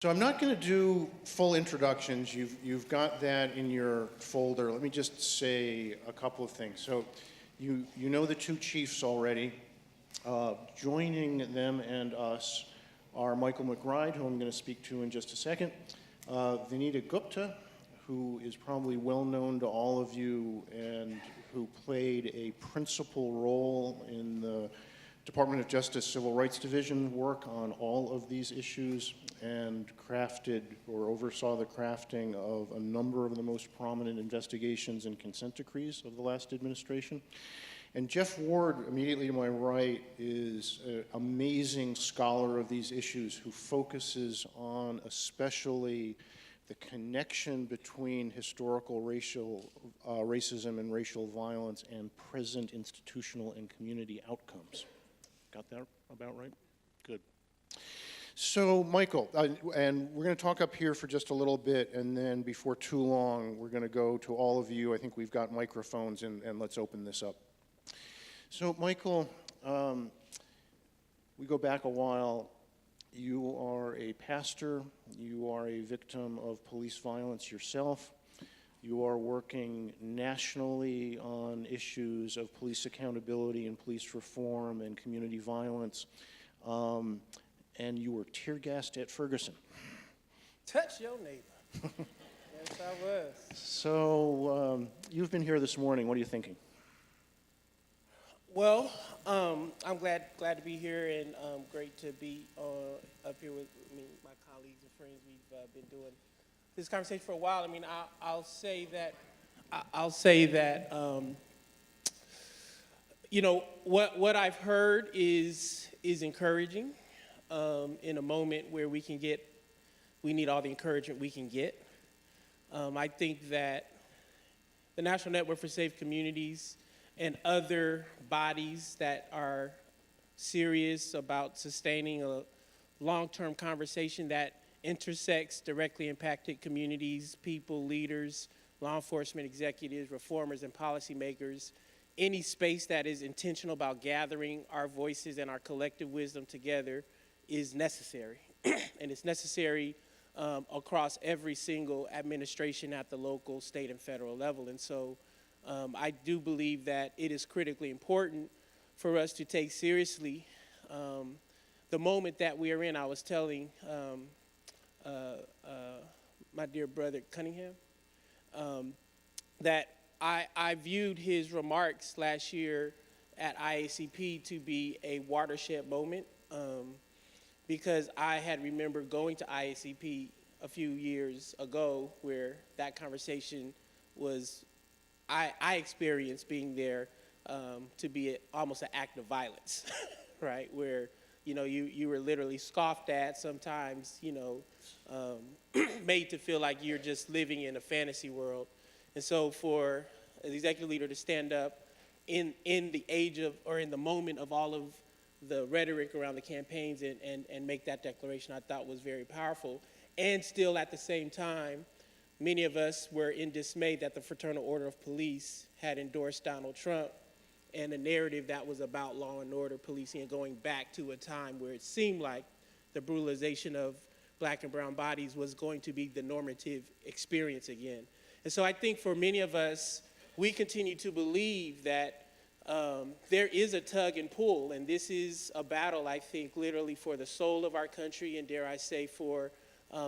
So I'm not going to do full introductions. You've got that in your folder. Let me just say a couple of things. So you know the two chiefs already. Joining them and us are Michael McBride, who I'm going to speak to in just a second, Vanita Gupta, who is probably well known to all of you and who played a principal role in the Department of Justice Civil Rights Division work on all of these issues and crafted or oversaw the crafting of a number of the most prominent investigations and consent decrees of the last administration. And Geoff Ward, immediately to my right, is an amazing scholar of these issues who focuses on especially the connection between historical racism and racial violence and present institutional and community outcomes. Got that about right? Good. So, Michael, and we're going to talk up here for just a little bit, and then before too long, we're going to go to all of you. I think we've got microphones, and let's open this up. So, Michael, we go back a while. You are a pastor. You are a victim of police violence yourself. You are working nationally on issues of police accountability and police reform and community violence. And you were tear gassed at Ferguson. Touch your neighbor. Yes, I was. So you've been here this morning. What are you thinking? Well, I'm glad to be here, and great to be up here with my colleagues and friends. We've been doing this conversation for a while. I mean, I'll say that you know, what I've heard is encouraging in a moment where we need all the encouragement we can get. I think that the National Network for Safe Communities and other bodies that are serious about sustaining a long-term conversation that intersects directly impacted communities, people, leaders, law enforcement executives, reformers, and policymakers. Any space that is intentional about gathering our voices and our collective wisdom together is necessary. And it's necessary across every single administration at the local, state, and federal level. And so I do believe that it is critically important for us to take seriously the moment that we are in. I was telling my dear brother Cunningham that I viewed his remarks last year at IACP to be a watershed moment because I had remembered going to IACP a few years ago where that conversation was, I experienced being there to be almost an act of violence, right? Where, you know, you were literally scoffed at, sometimes, you know, made to feel like you're just living in a fantasy world. And so for an executive leader to stand up in the age of, or in the moment of all of the rhetoric around the campaigns and make that declaration, I thought was very powerful. And still at the same time, many of us were in dismay that the Fraternal Order of Police had endorsed Donald Trump and a narrative that was about law and order policing and going back to a time where it seemed like the brutalization of black and brown bodies was going to be the normative experience again. And so I think for many of us, we continue to believe that there is a tug and pull, and this is a battle, I think, literally for the soul of our country, and dare I say, for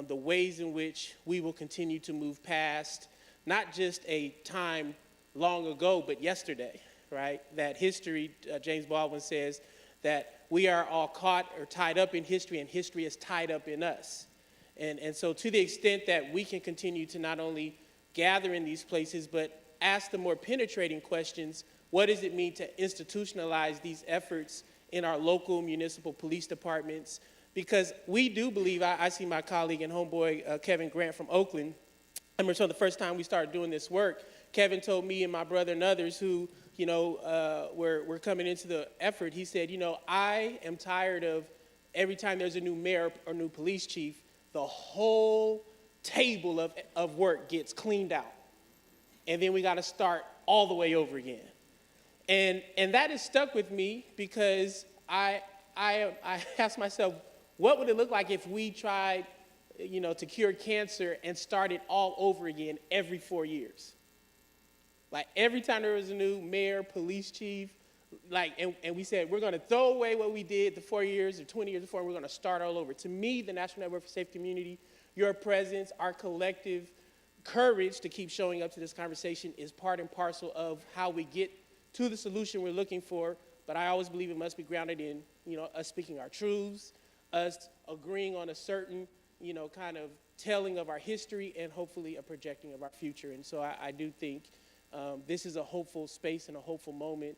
the ways in which we will continue to move past not just a time long ago, but yesterday, right? That history, James Baldwin says, that we are all caught or tied up in history, and history is tied up in us. And so to the extent that we can continue to not only gather in these places, but ask the more penetrating questions, what does it mean to institutionalize these efforts in our local municipal police departments? Because we do believe, I see my colleague and homeboy, Kevin Grant from Oakland. I remember so the first time we started doing this work, Kevin told me and my brother and others who, you know, were coming into the effort, he said, you know, I am tired of every time there's a new mayor or new police chief, the whole table of work gets cleaned out. And then we got to start all the way over again. And that has stuck with me because I asked myself, what would it look like if we tried to cure cancer and start it all over again every 4 years. Like every time there was a new mayor, police chief, and we said, we're going to throw away what we did the 4 years or 20 years before, and we're going to start all over. To me, the National Network for Safe Community, your presence, our collective courage to keep showing up to this conversation is part and parcel of how we get to the solution we're looking for. But I always believe it must be grounded in, us speaking our truths, us agreeing on a certain, kind of telling of our history, and hopefully a projecting of our future. And so I do think this is a hopeful space and a hopeful moment,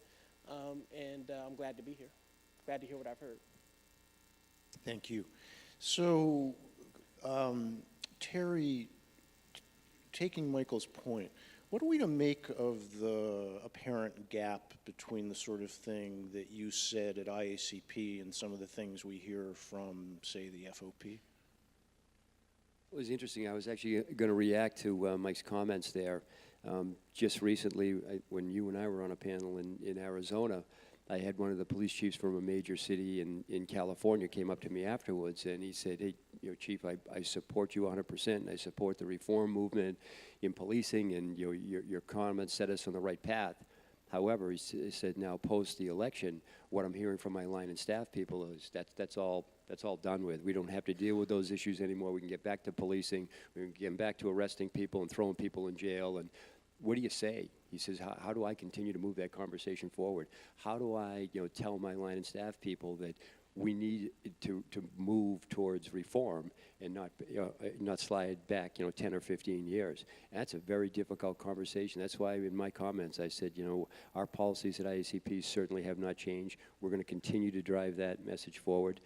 and I'm glad to be here. Glad to hear what I've heard. Thank you. So, Terry, taking Michael's point, what are we to make of the apparent gap between the sort of thing that you said at IACP and some of the things we hear from, say, the FOP? It was interesting. I was actually going to react to Mike's comments there. Just recently, when you and I were on a panel in Arizona, I had one of the police chiefs from a major city in California came up to me afterwards, and he said, hey, Chief, I support you 100%, and I support the reform movement in policing, and your comments set us on the right path. However, he said, now post the election, what I'm hearing from my line and staff people is that's all done with. We don't have to deal with those issues anymore. We can get back to policing. We can get back to arresting people and throwing people in jail. And what do you say? He says, how do I continue to move that conversation forward? How do I tell my line and staff people that we need to move towards reform and not slide back 10 or 15 years? And that's a very difficult conversation. That's why in my comments I said, our policies at IACP certainly have not changed. We're going to continue to drive that message forward.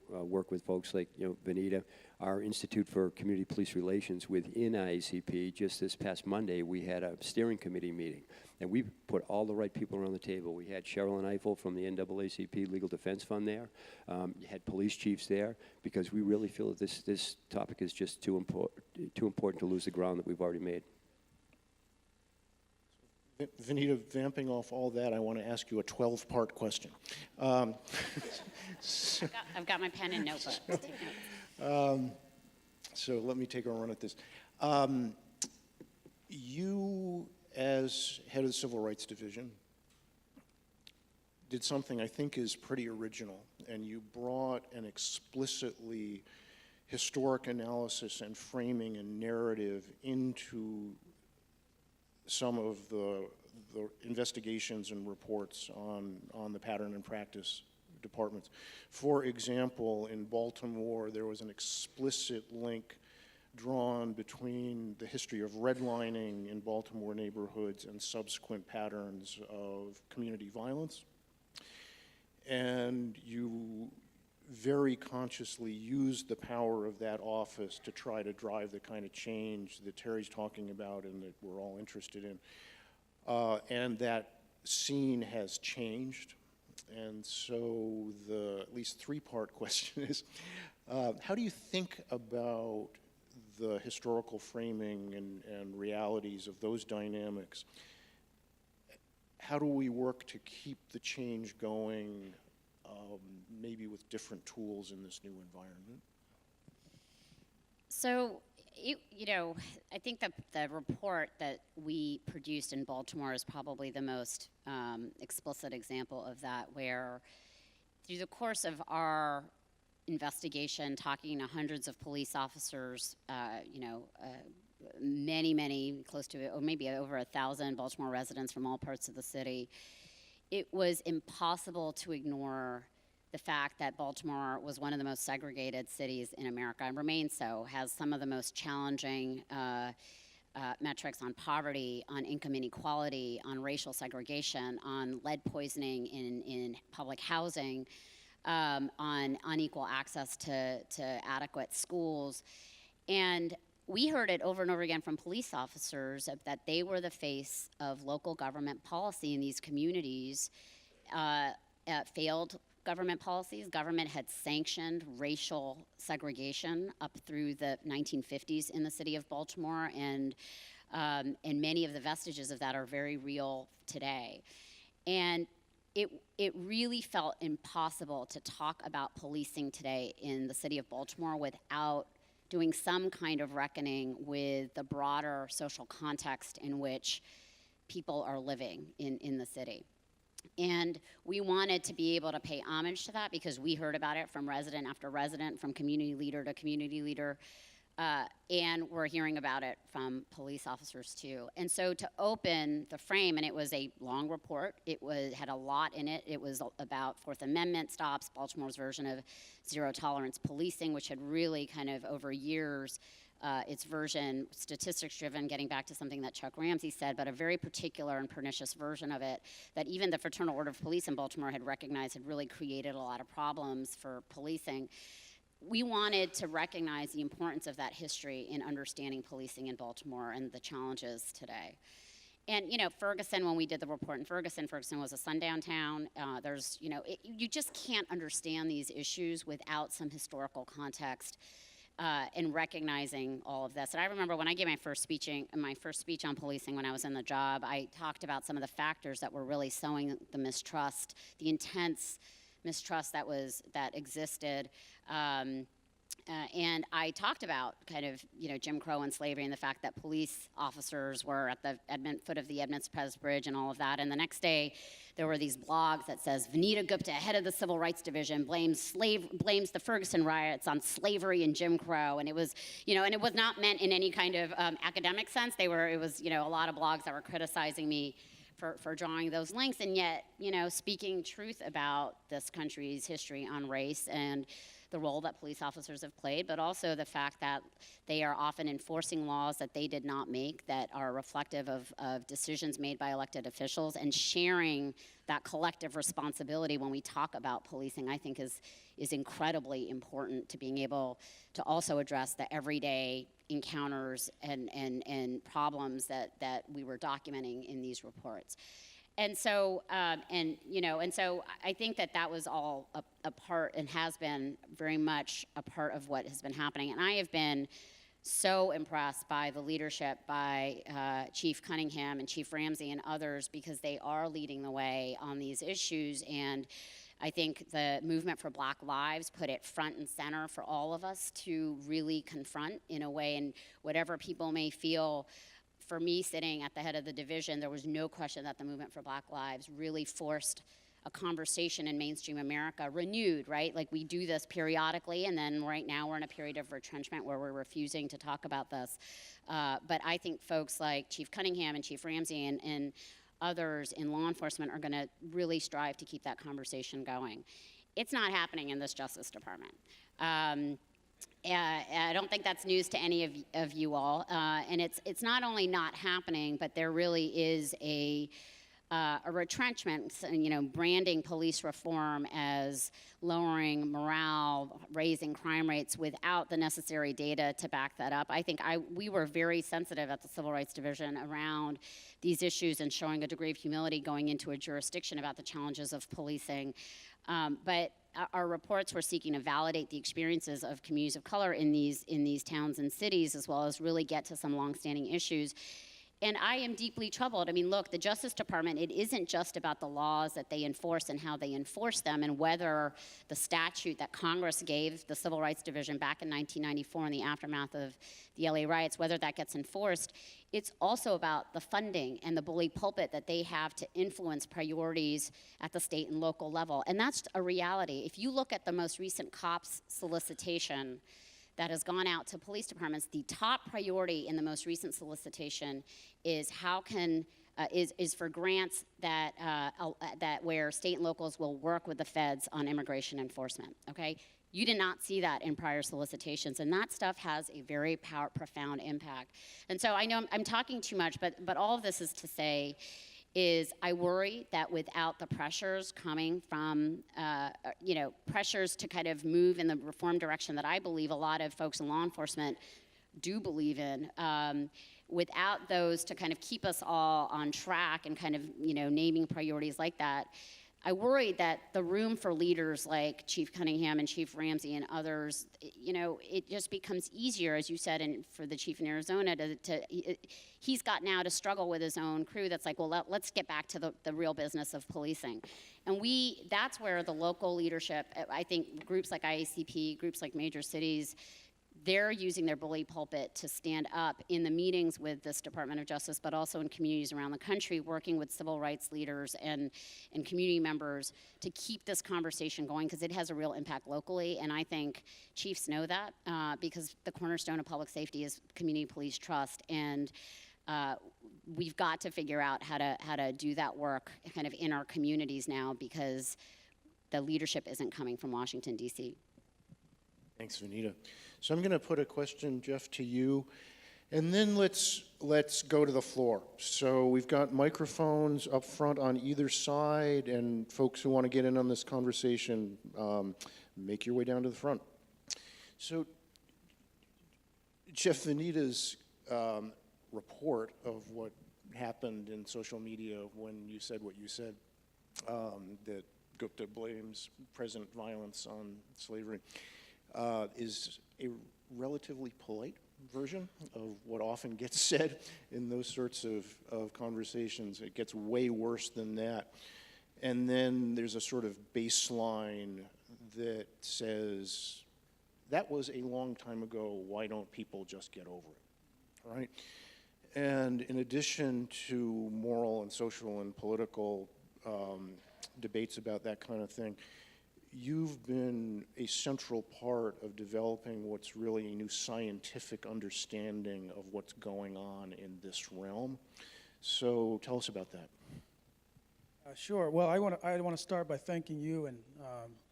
Work with folks like Vanita. Our Institute for Community Police Relations within IACP, just this past Monday, we had a steering committee meeting, and we put all the right people around the table. We had Cheryl Eiffel from the NAACP Legal Defense Fund there. You had police chiefs there, because we really feel that this topic is just too important to lose the ground that we've already made. Vanita, vamping off all that, I want to ask you a 12-part question. I've got my pen and notebook. So let me take a run at this. You, as head of the Civil Rights Division, did something I think is pretty original, and you brought an explicitly historic analysis and framing and narrative into some of the investigations and reports on the pattern and practice departments. For example, in Baltimore, there was an explicit link drawn between the history of redlining in Baltimore neighborhoods and subsequent patterns of community violence. And you very consciously used the power of that office to try to drive the kind of change that Terry's talking about and that we're all interested in. And that scene has changed. And so the at least three-part question is, how do you think about the historical framing and realities of those dynamics? How do we work to keep the change going, maybe with different tools in this new environment? So, I think that the report that we produced in Baltimore is probably the most explicit example of that, where through the course of our investigation, talking to hundreds of police officers, many, close to, or maybe over 1,000 Baltimore residents from all parts of the city, it was impossible to ignore the fact that Baltimore was one of the most segregated cities in America, and remains so, has some of the most challenging metrics on poverty, on income inequality, on racial segregation, on lead poisoning in public housing, on unequal access to adequate schools. And we heard it over and over again from police officers that they were the face of local government policy in these communities, failed government policies. Government had sanctioned racial segregation up through the 1950s in the city of Baltimore, and many of the vestiges of that are very real today. And it really felt impossible to talk about policing today in the city of Baltimore without doing some kind of reckoning with the broader social context in which people are living in the city. And we wanted to be able to pay homage to that because we heard about it from resident after resident, from community leader to community leader, and we're hearing about it from police officers too. And so to open the frame, and it was a long report, had a lot in it. It was about Fourth Amendment stops, Baltimore's version of zero tolerance policing, which had really kind of over years, its version, statistics driven, getting back to something that Chuck Ramsey said, but a very particular and pernicious version of it that even the Fraternal Order of Police in Baltimore had recognized had really created a lot of problems for policing. We wanted to recognize the importance of that history in understanding policing in Baltimore and the challenges today. And, you know, Ferguson, when we did the report in Ferguson was a sundown town. You just can't understand these issues without some historical context and recognizing all of this. And I remember when I gave my first speech on policing when I was in the job, I talked about some of the factors that were really sowing the mistrust, the intense mistrust that existed. And I talked about kind of, you know, Jim Crow and slavery and the fact that police officers were at the foot of the Edmonds-Pez Bridge and all of that. And the next day, there were these blogs that says, Vanita Gupta, head of the Civil Rights Division, blames the Ferguson riots on slavery and Jim Crow. And it was, you know, and it was not meant in any kind of academic sense. It was, you know, a lot of blogs that were criticizing me for drawing those links, and yet, you know, speaking truth about this country's history on race and the role that police officers have played, but also the fact that they are often enforcing laws that they did not make, that are reflective of decisions made by elected officials, and sharing that collective responsibility when we talk about policing, I think is incredibly important to being able to also address the everyday encounters and problems that we were documenting in these reports. And so, so I think that was all a part and has been very much a part of what has been happening. And I have been so impressed by the leadership by Chief Cunningham and Chief Ramsey and others, because they are leading the way on these issues. And I think the movement for Black Lives put it front and center for all of us to really confront in a way, and whatever people may feel. For me, sitting at the head of the division, there was no question that the movement for Black Lives really forced a conversation in mainstream America, renewed, right? Like, we do this periodically, and then right now we're in a period of retrenchment where we're refusing to talk about this. But I think folks like Chief Cunningham and Chief Ramsey and others in law enforcement are going to really strive to keep that conversation going. It's not happening in this Justice Department. I don't think that's news to any of you all. And it's not only not happening, but there really is a retrenchment, you know, branding police reform as lowering morale, raising crime rates without the necessary data to back that up. I think we were very sensitive at the Civil Rights Division around these issues and showing a degree of humility going into a jurisdiction about the challenges of policing. But our reports were seeking to validate the experiences of communities of color in these towns and cities, as well as really get to some longstanding issues. And I am deeply troubled. I mean, look, the Justice Department, it isn't just about the laws that they enforce and how they enforce them, and whether the statute that Congress gave the Civil Rights Division back in 1994 in the aftermath of the LA riots, whether that gets enforced. It's also about the funding and the bully pulpit that they have to influence priorities at the state and local level. And that's a reality. If you look at the most recent COPS solicitation that has gone out to police departments, the top priority in the most recent solicitation is is for grants that where state and locals will work with the feds on immigration enforcement. Okay, you did not see that in prior solicitations, and that stuff has a very profound impact. And so I know I'm talking too much, but all of this is to say, is I worry that without the pressures coming from, pressures to kind of move in the reform direction that I believe a lot of folks in law enforcement do believe in, without those to kind of keep us all on track and kind of, naming priorities like that, I worry that the room for leaders like Chief Cunningham and Chief Ramsey and others, it just becomes easier, as you said, and for the chief in Arizona, he's got now to struggle with his own crew that's like, well, let's get back to the real business of policing. And that's where the local leadership, I think groups like IACP, groups like Major Cities, they're using their bully pulpit to stand up in the meetings with this Department of Justice, but also in communities around the country, working with civil rights leaders and community members to keep this conversation going, because it has a real impact locally. And I think chiefs know that, because the cornerstone of public safety is community police trust. And we've got to figure out how to do that work kind of in our communities now, because the leadership isn't coming from Washington, D.C. Thanks, Vanita. So I'm going to put a question, Geoff, to you, and then let's go to the floor. So we've got microphones up front on either side, and folks who want to get in on this conversation, make your way down to the front. So, Geoff, Vanita's report of what happened in social media when you said what you said, that Gupta blames present violence on slavery, is a relatively polite version of what often gets said in those sorts of conversations. It gets way worse than that. And then there's a sort of baseline that says, that was a long time ago, why don't people just get over it, right? And in addition to moral and social and political debates about that kind of thing, you've been a central part of developing what's really a new scientific understanding of what's going on in this realm. So tell us about that. Sure. Well, I want to start by thanking you and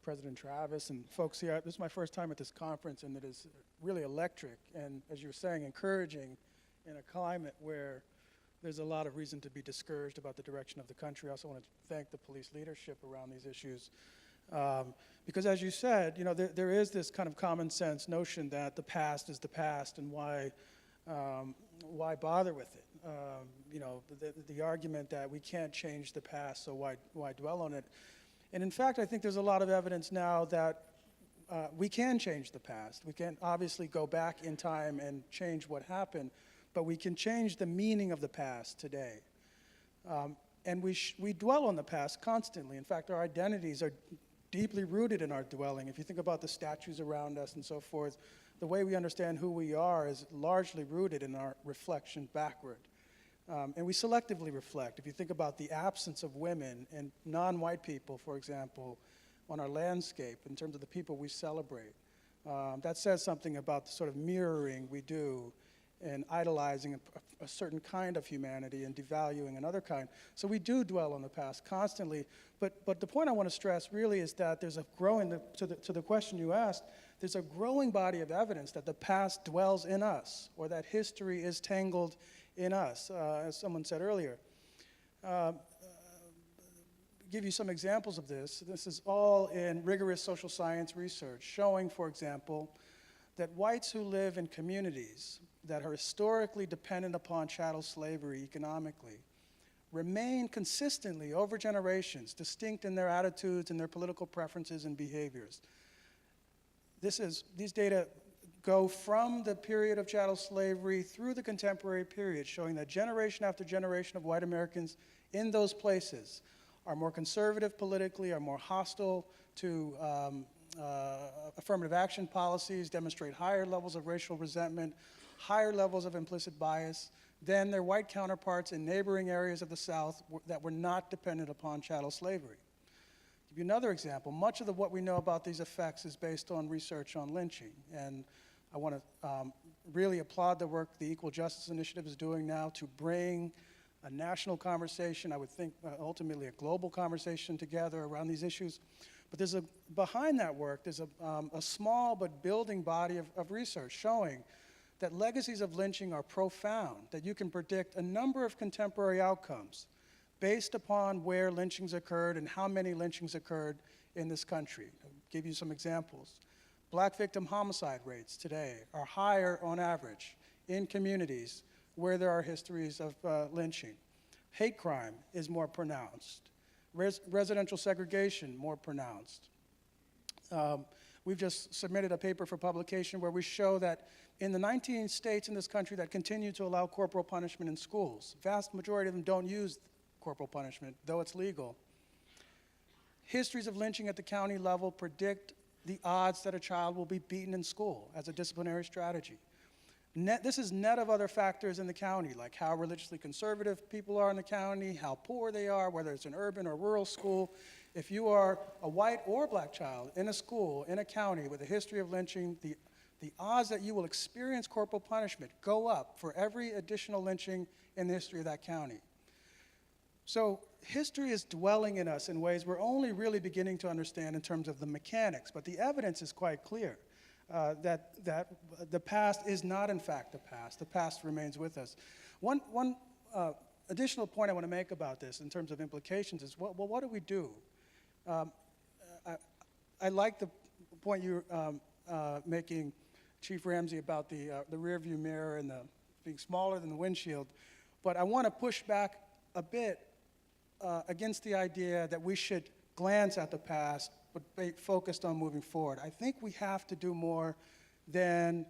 President Travis and folks here. This is my first time at this conference, and it is really electric and, as you were saying, encouraging in a climate where there's a lot of reason to be discouraged about the direction of the country. I also want to thank the police leadership around these issues. Because as you said, you know, there is this kind of common sense notion that the past is the past, and why bother with it? You know, the argument that we can't change the past, so why dwell on it? And in fact, I think there's a lot of evidence now that we can change the past. We can't obviously go back in time and change what happened, but we can change the meaning of the past today. And we dwell on the past constantly. In fact, our identities are deeply rooted in our dwelling. If you think about the statues around us and so forth, the way we understand who we are is largely rooted in our reflection backward. And we selectively reflect. If you think about the absence of women and non-white people, for example, on our landscape in terms of the people we celebrate, that says something about the sort of mirroring we do and idolizing a certain kind of humanity and devaluing another kind. So we do dwell on the past constantly. But the point I want to stress really is that there's a growing, to the question you asked, there's a growing body of evidence that the past dwells in us, or that history is tangled in us, as someone said earlier. Give you some examples of this. This is all in rigorous social science research, showing, for example, that whites who live in communities that are historically dependent upon chattel slavery economically remain consistently over generations distinct in their attitudes and their political preferences and behaviors. These data go from the period of chattel slavery through the contemporary period, showing that generation after generation of white Americans in those places are more conservative politically, are more hostile to affirmative action policies, demonstrate higher levels of racial resentment, higher levels of implicit bias than their white counterparts in neighboring areas of the South that were not dependent upon chattel slavery. To give you another example, much of what we know about these effects is based on research on lynching. And I want to really applaud the work the Equal Justice Initiative is doing now to bring a national conversation, I would think ultimately a global conversation together around these issues. But behind that work, there's a small but building body of research showing that legacies of lynching are profound, that you can predict a number of contemporary outcomes based upon where lynchings occurred and how many lynchings occurred in this country. I'll give you some examples. Black victim homicide rates today are higher on average in communities where there are histories of lynching. Hate crime is more pronounced. Residential segregation more pronounced. We've just submitted a paper for publication where we show that in the 19 states in this country that continue to allow corporal punishment in schools, vast majority of them don't use corporal punishment, though it's legal. Histories of lynching at the county level predict the odds that a child will be beaten in school as a disciplinary strategy. This is net of other factors in the county, like how religiously conservative people are in the county, how poor they are, whether it's an urban or rural school. If you are a white or black child in a school, in a county with a history of lynching, the odds that you will experience corporal punishment go up for every additional lynching in the history of that county. So history is dwelling in us in ways we're only really beginning to understand in terms of the mechanics, but the evidence is quite clear. That the past is not, in fact, the past. The past remains with us. One additional point I want to make about this in terms of implications is, well, what do we do? I like the point you're making, Chief Ramsey, about the rearview mirror and being smaller than the windshield, but I want to push back a bit against the idea that we should glance at the past but be focused on moving forward. I think we have to do more than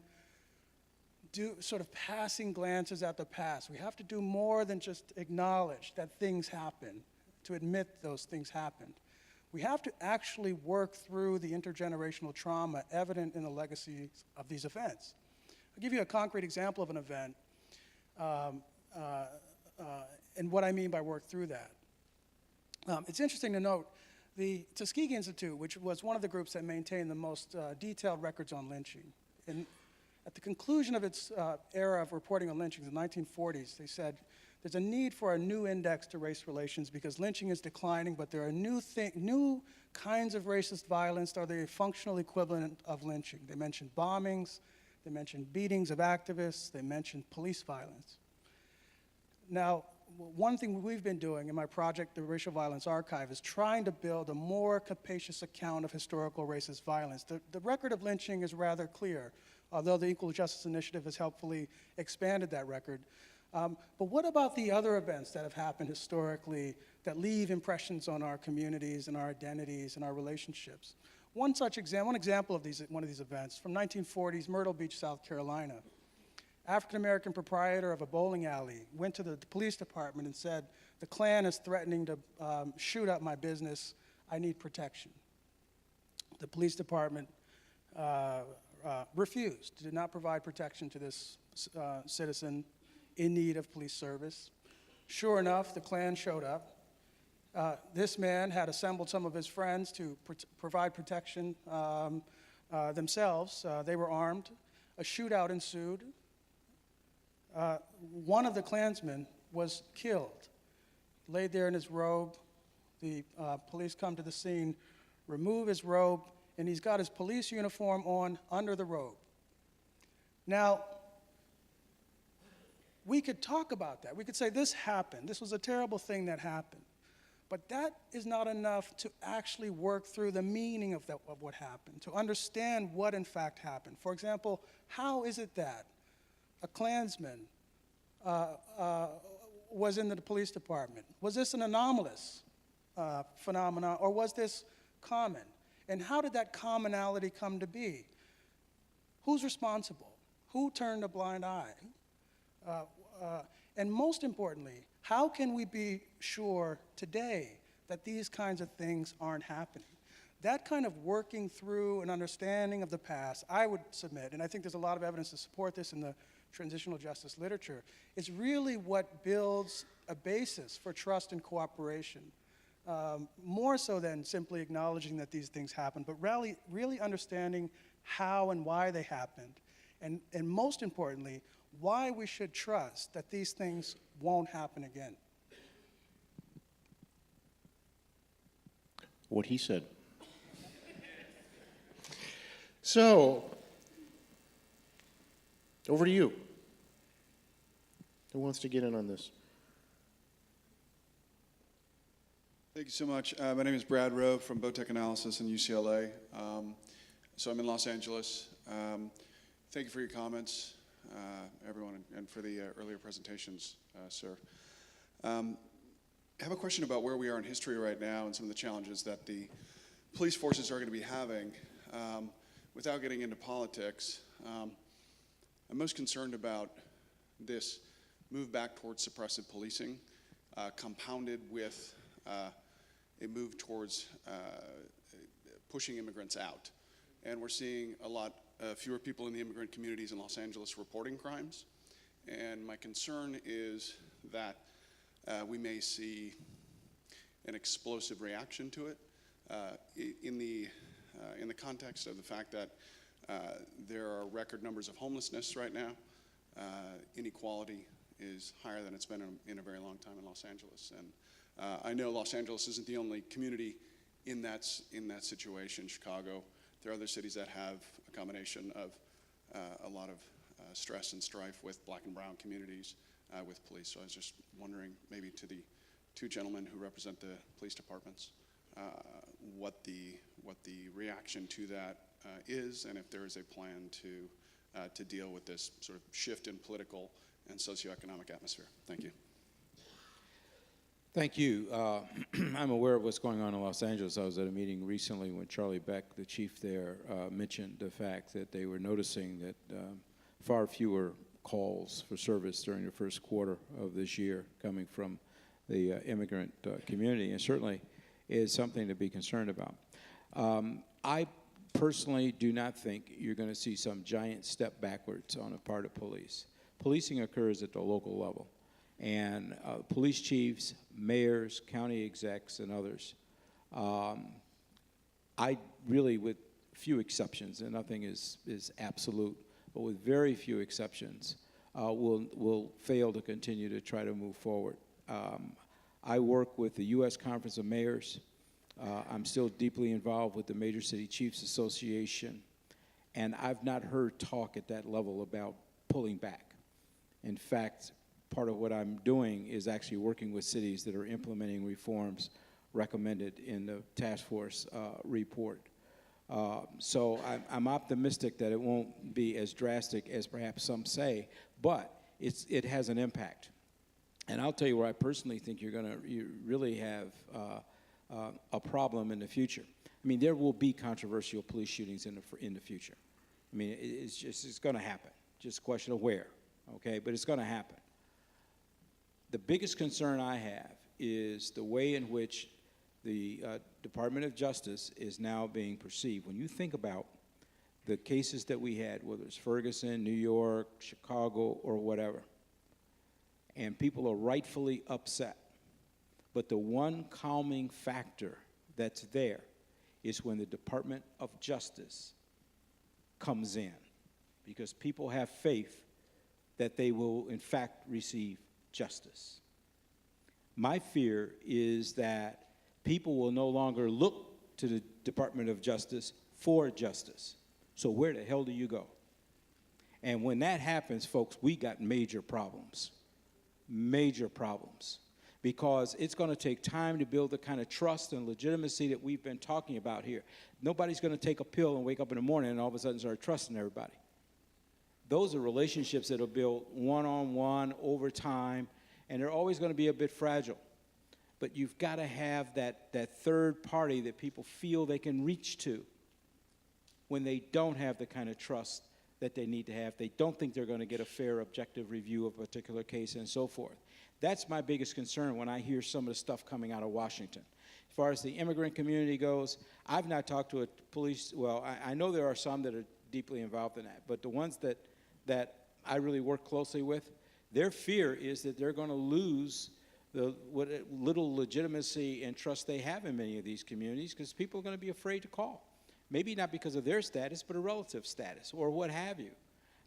do sort of passing glances at the past. We have to do more than just acknowledge that things happen, to admit those things happened. We have to actually work through the intergenerational trauma evident in the legacies of these events. I'll give you a concrete example of an event and what I mean by work through that. It's interesting to note the Tuskegee Institute, which was one of the groups that maintained the most detailed records on lynching. And at the conclusion of its era of reporting on lynchings in the 1940s, they said, there's a need for a new index to race relations because lynching is declining, but there are new kinds of racist violence that are the functional equivalent of lynching. They mentioned bombings, they mentioned beatings of activists, they mentioned police violence. Now, one thing we've been doing in my project, the Racial Violence Archive, is trying to build a more capacious account of historical racist violence. The record of lynching is rather clear, although the Equal Justice Initiative has helpfully expanded that record. But what about the other events that have happened historically that leave impressions on our communities and our identities and our relationships? One example of one of these events, from 1940s, Myrtle Beach, South Carolina. African-American proprietor of a bowling alley went to the police department and said, the Klan is threatening to shoot up my business. I need protection. The police department refused, did not provide protection to this citizen in need of police service. Sure enough, the Klan showed up. This man had assembled some of his friends to provide protection themselves. They were armed. A shootout ensued. One of the Klansmen was killed, laid there in his robe. The police come to the scene, remove his robe, and he's got his police uniform on under the robe. Now, we could talk about that. We could say this happened. This was a terrible thing that happened. But that is not enough to actually work through the meaning of what happened, to understand what in fact happened. For example, how is it that a Klansman was in the police department? Was this an anomalous phenomenon, or was this common? And how did that commonality come to be? Who's responsible? Who turned a blind eye? And most importantly, how can we be sure today that these kinds of things aren't happening? That kind of working through an understanding of the past, I would submit, and I think there's a lot of evidence to support this in the transitional justice literature, is really what builds a basis for trust and cooperation, more so than simply acknowledging that these things happened, but really understanding how and why they happened, and most importantly, why we should trust that these things won't happen again. What he said. So, over to you. Who wants to get in on this? Thank you so much. My name is Brad Rowe from Botech Analysis in UCLA. So I'm in Los Angeles. Thank you for your comments, everyone, and for the earlier presentations, sir. I have a question about where we are in history right now and some of the challenges that the police forces are going to be having. Without getting into politics, I'm most concerned about this move back towards suppressive policing, compounded with a move towards pushing immigrants out. and we're seeing a lot fewer people in the immigrant communities in Los Angeles reporting crimes. And my concern is that we may see an explosive reaction to it in the context of the fact that there are record numbers of homelessness right now. Inequality is higher than it's been in a very long time in Los Angeles. And I know Los Angeles isn't the only community in that situation. Chicago, there are other cities that have a combination of a lot of stress and strife with black and brown communities with police. So I was just wondering, maybe to the two gentlemen who represent the police departments, what the reaction to that is, and if there is a plan to deal with this sort of shift in political and socioeconomic atmosphere. Thank you. Thank you. I'm aware of what's going on in Los Angeles. I was at a meeting recently when Charlie Beck, the chief there, mentioned the fact that they were noticing that far fewer calls for service during the first quarter of this year coming from the immigrant community, and certainly is something to be concerned about. I personally do not think you're going to see some giant step backwards on the part of police. Policing occurs at the local level, and police chiefs, mayors, county execs, and others, I really, with few exceptions, and nothing is absolute, but with very few exceptions, will fail to continue to try to move forward. I work with the U.S. Conference of Mayors. I'm still deeply involved with the Major City Chiefs Association, and I've not heard talk at that level about pulling back. In fact, part of what I'm doing is actually working with cities that are implementing reforms recommended in the task force report. So I'm optimistic that it won't be as drastic as perhaps some say, but it has an impact. And I'll tell you where I personally think you really have a problem in the future. I mean, there will be controversial police shootings in the future. I mean, it's going to happen. Just a question of where, okay? But it's going to happen. The biggest concern I have is the way in which the Department of Justice is now being perceived. When you think about the cases that we had, whether it's Ferguson, New York, Chicago, or whatever, and people are rightfully upset, but the one calming factor that's there is when the Department of Justice comes in, because people have faith that they will, in fact, receive justice. My fear is that people will no longer look to the Department of Justice for justice. So where the hell do you go? And when that happens, folks, we got major problems. Major problems. Because it's going to take time to build the kind of trust and legitimacy that we've been talking about here. Nobody's going to take a pill and wake up in the morning and all of a sudden start trusting everybody. Those are relationships that are built one-on-one over time, and they're always going to be a bit fragile. But you've got to have that third party that people feel they can reach to when they don't have the kind of trust that they need to have. They don't think they're going to get a fair, objective review of a particular case and so forth. That's my biggest concern when I hear some of the stuff coming out of Washington. As far as the immigrant community goes, I've not talked to a police, well, I know there are some that are deeply involved in that, but the ones that I really work closely with, their fear is that they're going to lose what little legitimacy and trust they have in many of these communities, because people are going to be afraid to call. Maybe not because of their status, but a relative status or what have you.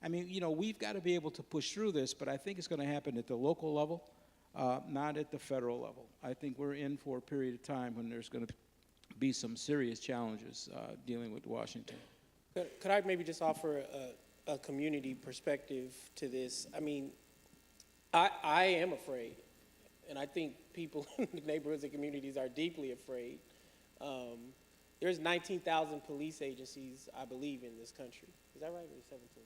I mean, you know, we've got to be able to push through this, but I think it's going to happen at the local level, not at the federal level. I think we're in for a period of time when there's going to be some serious challenges dealing with Washington. Could I maybe just offer a community perspective to this? I mean, I am afraid, and I think people in the neighborhoods and communities are deeply afraid. There's 19,000 police agencies, I believe, in this country. Is that right? Or 17?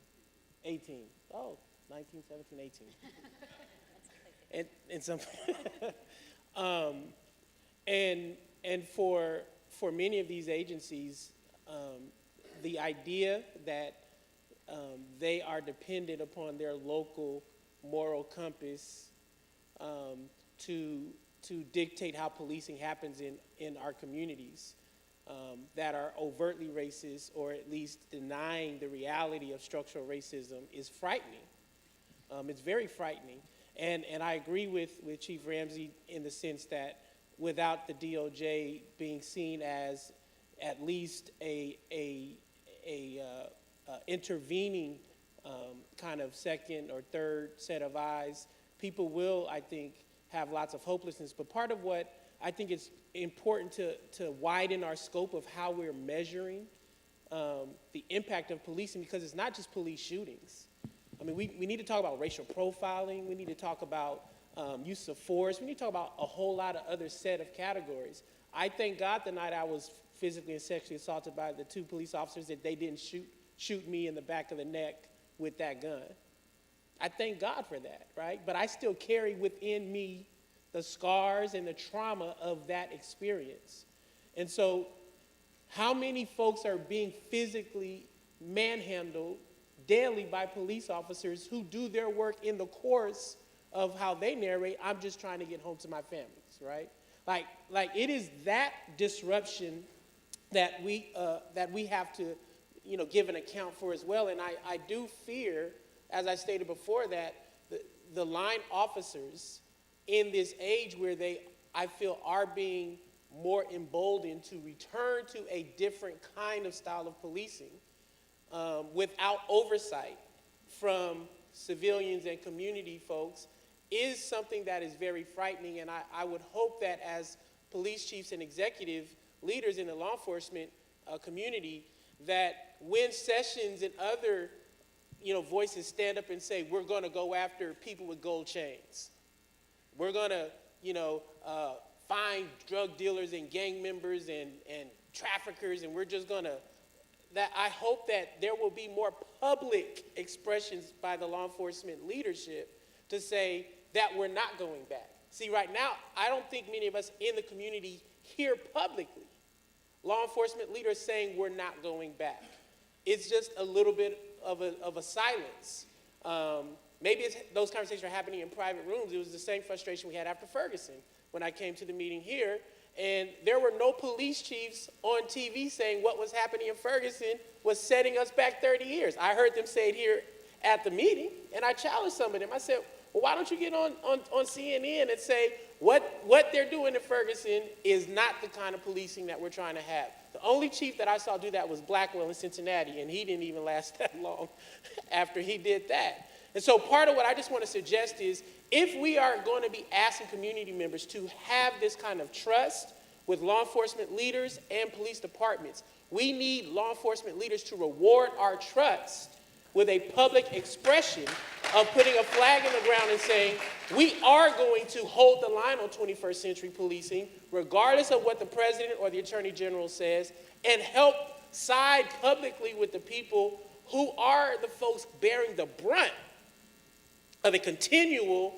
18. Oh, 19, 17, 18. and some, and for many of these agencies, the idea that they are dependent upon their local moral compass to dictate how policing happens in our communities that are overtly racist or at least denying the reality of structural racism is frightening. It's very frightening. And I agree with Chief Ramsey in the sense that without the DOJ being seen as at least a intervening kind of second or third set of eyes, people will, I think, have lots of hopelessness. But part of what I think it's important to widen our scope of how we're measuring the impact of policing, because it's not just police shootings. I mean, we need to talk about racial profiling. We need to talk about use of force. We need to talk about a whole lot of other set of categories. I thank God the night I was physically and sexually assaulted by the 2 police officers that they didn't shoot me in the back of the neck with that gun. I thank God for that, right? But I still carry within me the scars and the trauma of that experience. And so how many folks are being physically manhandled daily by police officers who do their work in the course of how they narrate, I'm just trying to get home to my families, right? Like it is that disruption that we have to, give an account for as well. And I do fear, as I stated before, that the line officers in this age where I feel are being more emboldened to return to a different kind of style of policing without oversight from civilians and community folks is something that is very frightening. And I would hope that as police chiefs and executive leaders in the law enforcement community, that when Sessions and other voices stand up and say, we're going to go after people with gold chains, we're going to find drug dealers and gang members and traffickers, and we're just going to, that I hope that there will be more public expressions by the law enforcement leadership to say that we're not going back. See, right now, I don't think many of us in the community hear publicly law enforcement leaders saying we're not going back. It's just a little bit of a silence. Maybe those conversations are happening in private rooms. It was the same frustration we had after Ferguson when I came to the meeting here. And there were no police chiefs on TV saying what was happening in Ferguson was setting us back 30 years. I heard them say it here at the meeting, and I challenged some of them. I said, well, why don't you get on CNN and say what they're doing in Ferguson is not the kind of policing that we're trying to have. The only chief that I saw do that was Blackwell in Cincinnati, and he didn't even last that long after he did that. And so part of what I just want to suggest is if we are going to be asking community members to have this kind of trust with law enforcement leaders and police departments, we need law enforcement leaders to reward our trust with a public expression of putting a flag in the ground and saying, we are going to hold the line on 21st century policing, regardless of what the president or the attorney general says, and help side publicly with the people who are the folks bearing the brunt of a continual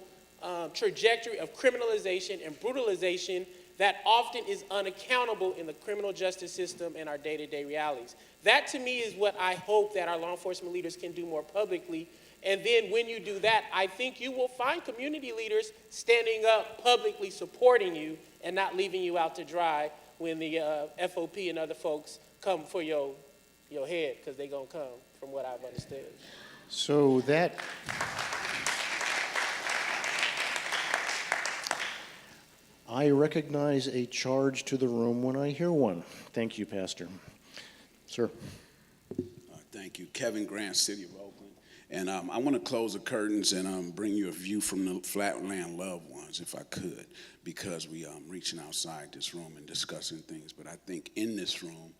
trajectory of criminalization and brutalization that often is unaccountable in the criminal justice system and our day-to-day realities. That, to me, is what I hope that our law enforcement leaders can do more publicly. And then when you do that, I think you will find community leaders standing up publicly supporting you and not leaving you out to dry when the FOP and other folks come for your head, because they're going to come, from what I've understood. So that... I recognize a charge to the room when I hear one. Thank you, Pastor. Sir. Thank you. Kevin Grant, City of Oakland. And I want to close the curtains and bring you a view from the Flatland loved ones, if I could, because we reaching outside this room and discussing things. But I think in this room,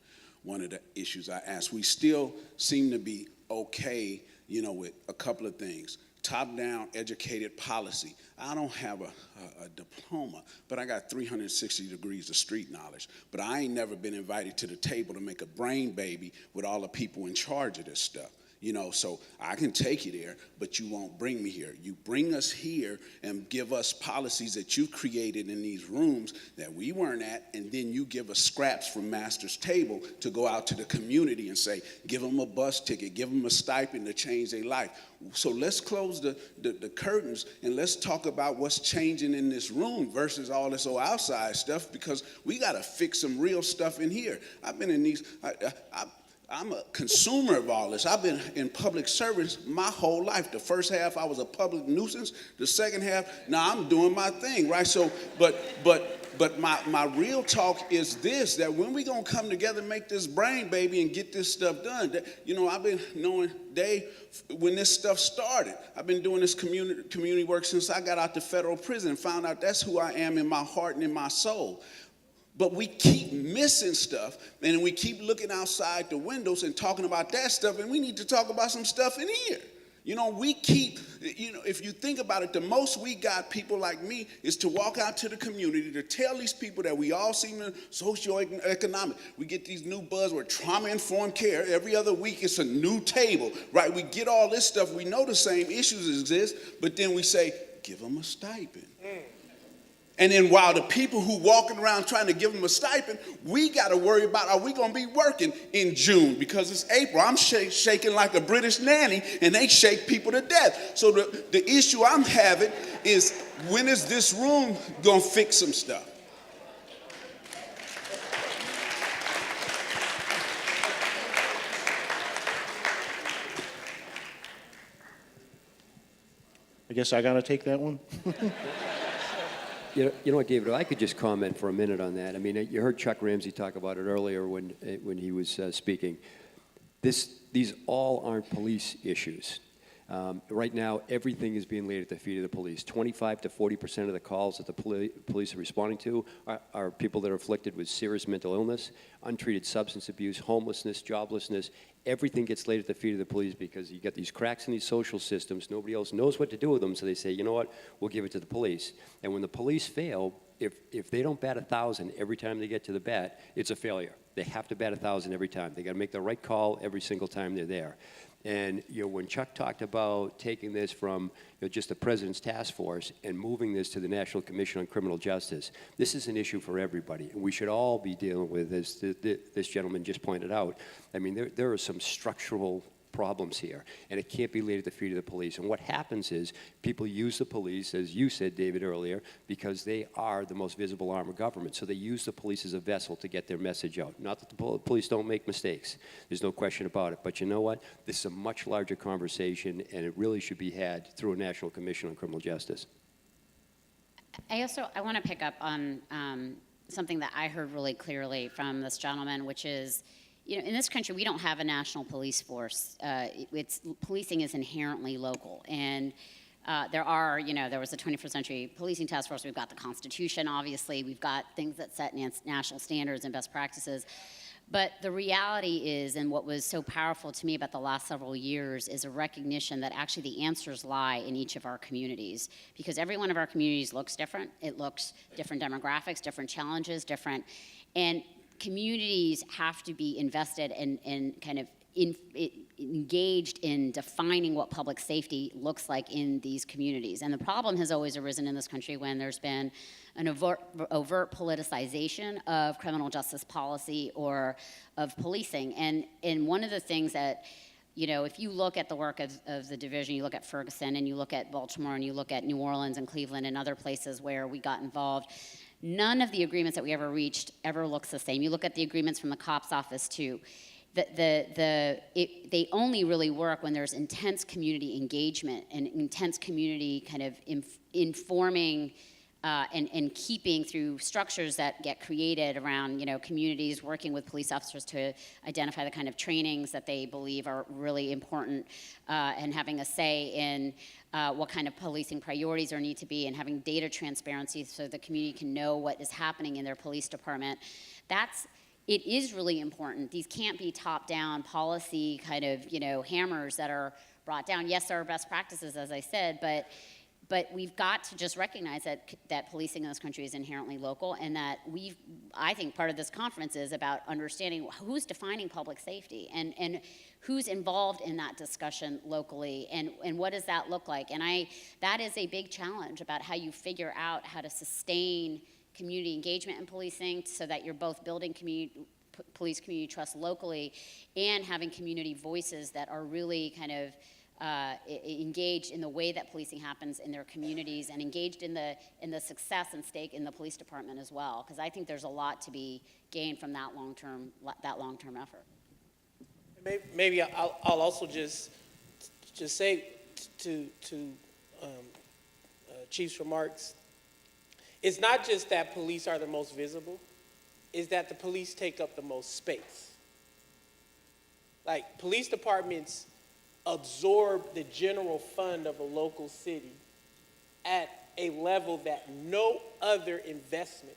one of the issues I asked, we still seem to be okay, with a couple of things. Top-down educated policy. I don't have a diploma, but I got 360 degrees of street knowledge. But I ain't never been invited to the table to make a brain baby with all the people in charge of this stuff. You know, so I can take you there, but you won't bring me here. You bring us here and give us policies that you created in these rooms that we weren't at, and then you give us scraps from master's table to go out to the community and say, give them a bus ticket, give them a stipend to change their life. So let's close the curtains and let's talk about what's changing in this room versus all this old outside stuff, because we got to fix some real stuff in here. I've been in these, I'm a consumer of all this. I've been in public service my whole life. The first half I was a public nuisance. The second half, now I'm doing my thing, right? So, but my real talk is this, that when we gonna come together and make this brain baby and get this stuff done, that, you know, I've been knowing Dave when this stuff started. I've been doing this community work since I got out to federal prison and found out that's who I am in my heart and in my soul. But we keep missing stuff, and we keep looking outside the windows and talking about that stuff, and we need to talk about some stuff in here. You know, we keep, you know, if you think about it, the most we got people like me is to walk out to the community to tell these people that we all seem to socioeconomic. We get these new buzzwords, trauma-informed care. Every other week it's a new table, right? We get all this stuff. We know the same issues exist, but then we say, give them a stipend. And then while the people who walking around trying to give them a stipend, we got to worry about, are we going to be working in June? Because it's April. I'm shaking like a British nanny, and they shake people to death. So the issue I'm having is, when is this room going to fix some stuff? I guess I got to take that one. You know what, David, if I could just comment for a minute on that. I mean, you heard Chuck Ramsey talk about it earlier when he was speaking. These all aren't police issues. Right now, everything is being laid at the feet of the police. 25 to 40% of the calls that the police are responding to are people that are afflicted with serious mental illness, untreated substance abuse, homelessness, joblessness. Everything gets laid at the feet of the police because you get these cracks in these social systems. Nobody else knows what to do with them, so they say, you know what, we'll give it to the police. And when the police fail, if they don't bat 1,000 every time they get to the bat, it's a failure. They have to bat 1,000 every time. They got to make the right call every single time they're there. And you know, when Chuck talked about taking this from just the President's task force and moving this to the National Commission on Criminal Justice, this is an issue for everybody, and we should all be dealing with, as this gentleman just pointed out. I mean, there are some structural problems here, and it can't be laid at the feet of the police. And what happens is people use the police, as you said, David, earlier, because they are the most visible arm of government. So they use the police as a vessel to get their message out. Not that the police don't make mistakes. There's no question about it. But you know what? This is a much larger conversation, and it really should be had through a National Commission on Criminal Justice. I want to pick up on something that I heard really clearly from this gentleman, which is, in this country, we don't have a national police force. Policing is inherently local. And there was the 21st Century Policing Task Force. We've got the Constitution, obviously. We've got things that set national standards and best practices. But the reality is, and what was so powerful to me about the last several years, is a recognition that actually the answers lie in each of our communities. Because every one of our communities looks different. It looks different demographics, different challenges, different. And communities have to be invested and kind of engaged in defining what public safety looks like in these communities. And the problem has always arisen in this country when there's been an overt politicization of criminal justice policy or of policing. And one of the things that, if you look at the work of the division, you look at Ferguson and you look at Baltimore and you look at New Orleans and Cleveland and other places where we got involved, none of the agreements that we ever reached ever looks the same. You look at the agreements from the COPS office too. They only really work when there's intense community engagement and intense community kind of informing and keeping through structures that get created around, communities working with police officers to identify the kind of trainings that they believe are really important and having a say in what kind of policing priorities there need to be and having data transparency so the community can know what is happening in their police department. It is really important. These can't be top-down policy kind of, hammers that are brought down. Yes, there are best practices, as I said, but But we've got to just recognize that policing in this country is inherently local, and that I think part of this conference is about understanding who's defining public safety and who's involved in that discussion locally, and what does that look like. And that is a big challenge about how you figure out how to sustain community engagement in policing so that you're both building police community trust locally and having community voices that are really kind of engaged in the way that policing happens in their communities, and engaged in the success and stake in the police department as well. Because I think there's a lot to be gained from that long-term effort. Maybe I'll also just say to Chief's remarks, it's not just that police are the most visible, it's that the police take up the most space. Like, police departments absorb the general fund of a local city at a level that no other investment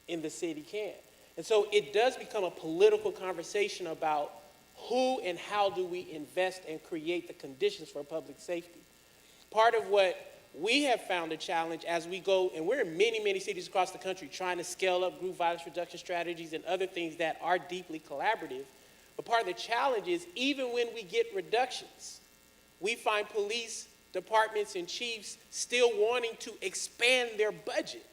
in the city can. And so it does become a political conversation about who and how do we invest and create the conditions for public safety. Part of what we have found a challenge as we go, and we're in many, many cities across the country trying to scale up group violence reduction strategies and other things that are deeply collaborative. But part of the challenge is, even when we get reductions, we find police departments and chiefs still wanting to expand their budget.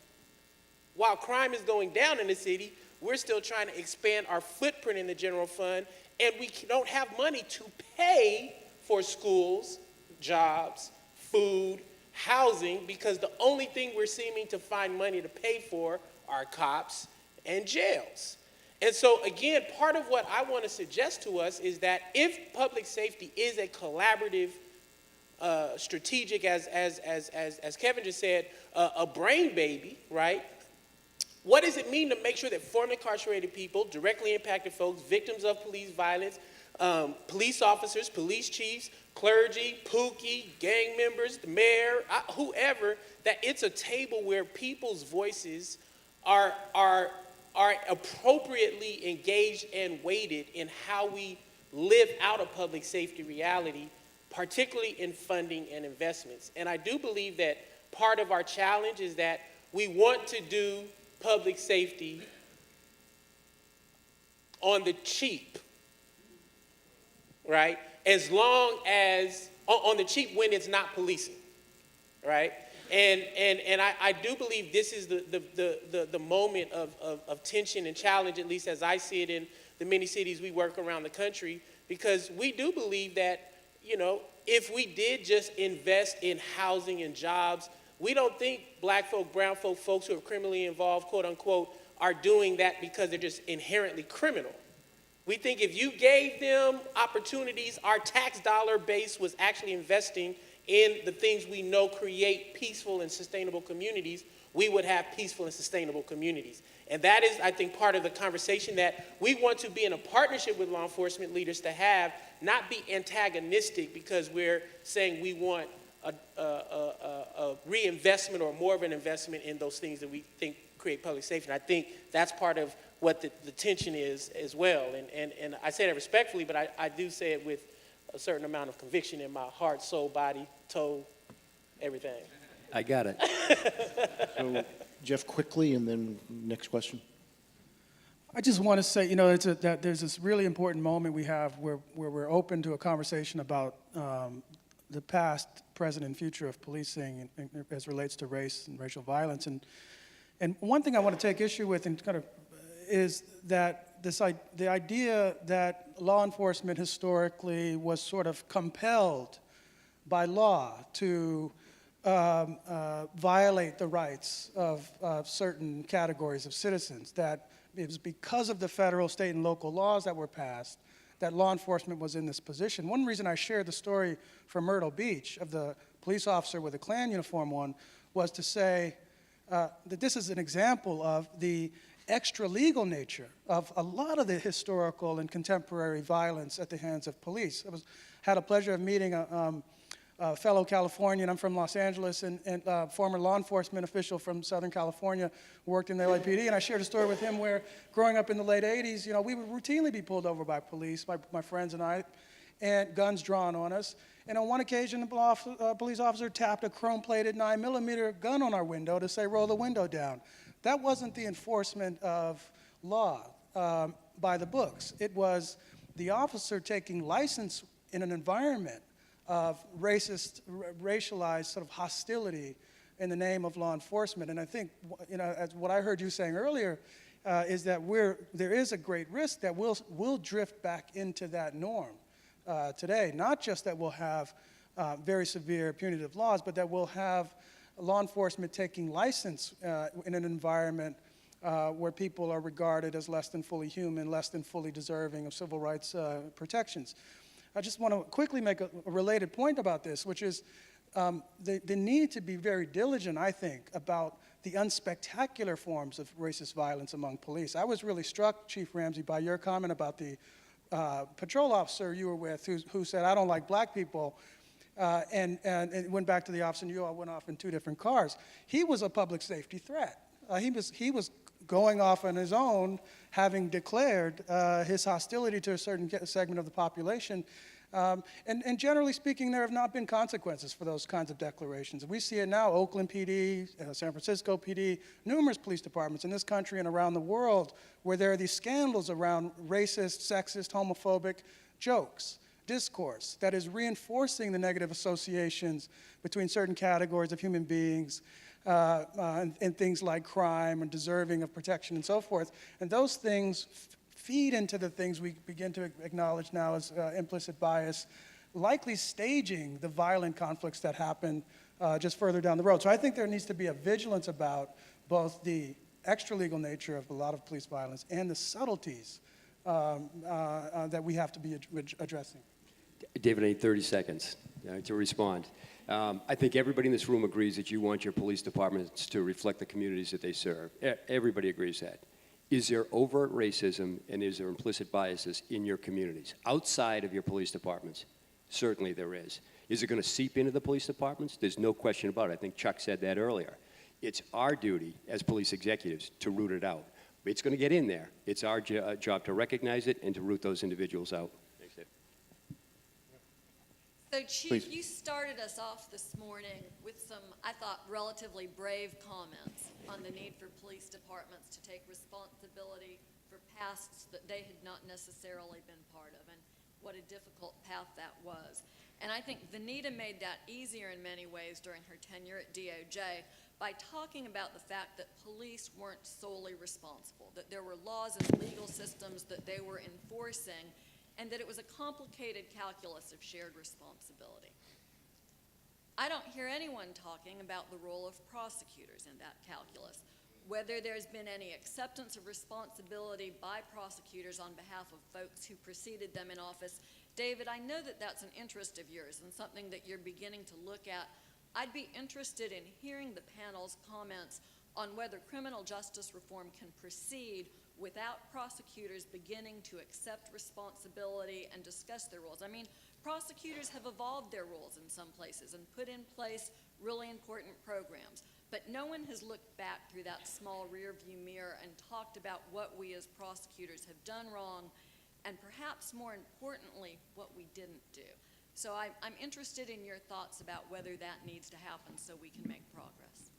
While crime is going down in the city, we're still trying to expand our footprint in the general fund, and we don't have money to pay for schools, jobs, food, housing, because the only thing we're seeming to find money to pay for are cops and jails. And so, again, part of what I want to suggest to us is that if public safety is a collaborative, strategic, as Kevin just said, a brain baby, right? What does it mean to make sure that formerly incarcerated people, directly impacted folks, victims of police violence, police officers, police chiefs, clergy, Pookie, gang members, the mayor, whoever, that it's a table where people's voices are appropriately engaged and weighted in how we live out a public safety reality, particularly in funding and investments. And I do believe that part of our challenge is that we want to do public safety on the cheap, right? As long as, on the cheap when it's not policing, right? And I do believe this is the moment of tension and challenge, at least as I see it in the many cities we work around the country, because we do believe that, you know, if we did just invest in housing and jobs, we don't think black folk, brown folk, folks who are criminally involved, quote unquote, are doing that because they're just inherently criminal. We think if you gave them opportunities, our tax dollar base was actually investing in the things we know create peaceful and sustainable communities, we would have peaceful and sustainable communities. And that is, I think, part of the conversation that we want to be in a partnership with law enforcement leaders to have, not be antagonistic because we're saying we want a reinvestment or more of an investment in those things that we think create public safety. And I think that's part of what the tension is as well. And I say that respectfully, but I do say it with a certain amount of conviction in my heart, soul, body, toe, everything. I got it. So, Geoff, quickly, and then next question. I just want to say, you know, that there's this really important moment we have where we're open to a conversation about the past, present, and future of policing as relates to race and racial violence. And one thing I want to take issue with and kind of is that the idea that law enforcement historically was sort of compelled by law to violate the rights of certain categories of citizens, that it was because of the federal, state, and local laws that were passed that law enforcement was in this position. One reason I shared the story from Myrtle Beach of the police officer with a Klan uniform on was to say that this is an example of the extra-legal nature of a lot of the historical and contemporary violence at the hands of police. I had a pleasure of meeting a fellow Californian. I'm from Los Angeles, and former law enforcement official from Southern California who worked in the LAPD, and I shared a story with him where growing up in the late 80s, you know, we would routinely be pulled over by police, my friends and I, and guns drawn on us. And on one occasion, the police officer tapped a chrome-plated 9mm gun on our window to say, roll the window down. That wasn't the enforcement of law by the books. It was the officer taking license in an environment of racialized sort of hostility in the name of law enforcement. And I think, as what I heard you saying earlier, is that there is a great risk that we'll drift back into that norm today. Not just that we'll have very severe punitive laws, but that we'll have law enforcement taking license in an environment where people are regarded as less than fully human, less than fully deserving of civil rights protections. I just want to quickly make a related point about this, which is the need to be very diligent, I think, about the unspectacular forms of racist violence among police. I was really struck, Chief Ramsey, by your comment about the patrol officer you were with who said, I don't like black people, and went back to the officer and you all went off in 2 different cars. He was a public safety threat. He was going off on his own, having declared his hostility to a certain segment of the population. And generally speaking, there have not been consequences for those kinds of declarations. We see it now, Oakland PD, San Francisco PD, numerous police departments in this country and around the world where there are these scandals around racist, sexist, homophobic jokes, discourse that is reinforcing the negative associations between certain categories of human beings and things like crime and deserving of protection and so forth. And those things feed into the things we begin to acknowledge now as implicit bias, likely staging the violent conflicts that happen just further down the road. So I think there needs to be a vigilance about both the extra-legal nature of a lot of police violence and the subtleties that we have to be addressing. David, I need 30 seconds to respond. I think everybody in this room agrees that you want your police departments to reflect the communities that they serve. Everybody agrees that. Is there overt racism and is there implicit biases in your communities outside of your police departments? Certainly there is. Is it going to seep into the police departments? There's no question about it. I think Chuck said that earlier. It's our duty as police executives to root it out. It's going to get in there. It's our job to recognize it and to root those individuals out. Thanks, Dave. So, Chief, Please. you started us off this morning with some, I thought, relatively brave comments on the need for police departments to take responsibility for pasts that they had not necessarily been part of, and what a difficult path that was. And I think Vanita made that easier in many ways during her tenure at DOJ by talking about the fact that police weren't solely responsible, that there were laws and legal systems that they were enforcing, and that it was a complicated calculus of shared responsibility. I don't hear anyone talking about the role of prosecutors in that calculus, whether there's been any acceptance of responsibility by prosecutors on behalf of folks who preceded them in office. David, I know that that's an interest of yours and something that you're beginning to look at. I'd be interested in hearing the panel's comments on whether criminal justice reform can proceed without prosecutors beginning to accept responsibility and discuss their roles. I mean, prosecutors have evolved their roles in some places and put in place really important programs, but no one has looked back through that small rearview mirror and talked about what we as prosecutors have done wrong, and perhaps more importantly, what we didn't do. So I'm interested in your thoughts about whether that needs to happen so we can make progress.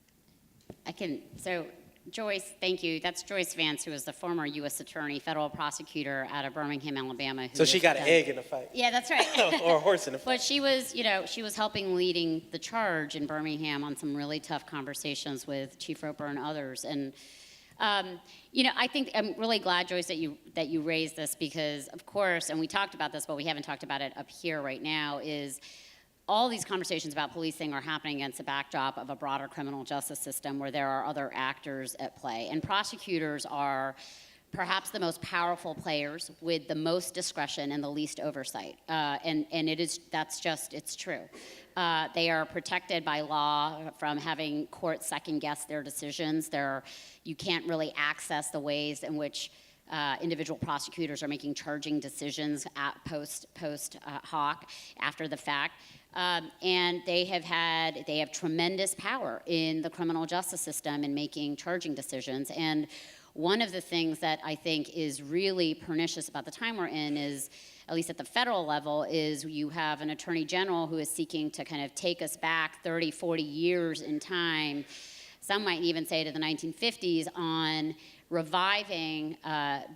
So Joyce, thank you. That's Joyce Vance, who is the former U.S. Attorney, federal prosecutor out of Birmingham, Alabama. So she got an egg in the fight. Yeah, that's right. Or a horse in the fight. But she was, she was helping leading the charge in Birmingham on some really tough conversations with Chief Roper and others. And, I think I'm really glad, Joyce, that you raised this because, of course, and we talked about this, but we haven't talked about it up here right now, is all these conversations about policing are happening against the backdrop of a broader criminal justice system where there are other actors at play. And prosecutors are perhaps the most powerful players with the most discretion and the least oversight. And it's true. They are protected by law from having courts second guess their decisions. You can't really access the ways in which individual prosecutors are making charging decisions at post hoc after the fact. And they have tremendous power in the criminal justice system in making charging decisions. And one of the things that I think is really pernicious about the time we're in is at least at the federal level, is you have an attorney general who is seeking to kind of take us back 30, 40 years in time. Some might even say to the 1950s, on reviving